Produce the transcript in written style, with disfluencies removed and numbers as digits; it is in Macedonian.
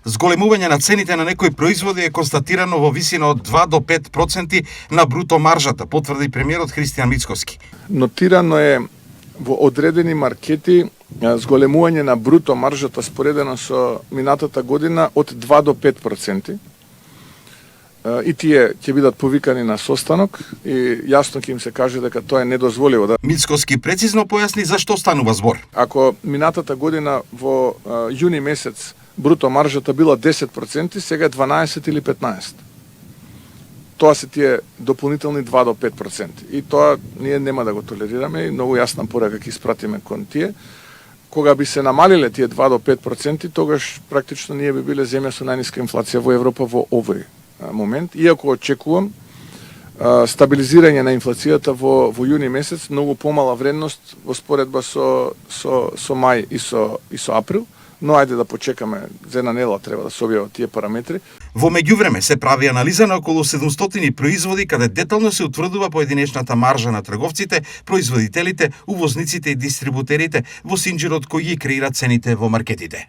Зголемување на цените на некои производи е констатирано во висина од 2 до 5% на бруто маржата, потврди премиерот Христијан Мицкоски. Нотирано е во одредени маркети зголемување на бруто маржата споредено со минатата година од 2 до 5%. И тие ќе бидат повикани на состанок и јасно ќе им се каже дека тоа е недозволиво. Мицкоски прецизно појасни за што станува збор. Ако минатата година во јуни месец бруто маржата била 10%, сега е 12 или 15%. Тоа се тие дополнителни 2 до 5%. И тоа ние нема да го толерираме и многу јасна порака ќе испратиме кон тие. Кога би се намалиле тие 2 до 5%, тогаш практично ние би биле земја со најниска инфлација во Европа во овој момент. Иако очекувам стабилизирање на инфлацијата во јуни месец, многу помала вредност во споредба со мај и со април, но ајде да почекаме, за една недела треба да се објават тие параметри. Во меѓувреме се прави анализа на околу 700 производи каде детално се утврдува поединечната маржа на трговците, производителите, увозниците и дистрибутерите во синџирот кој ги креира цените во маркетите.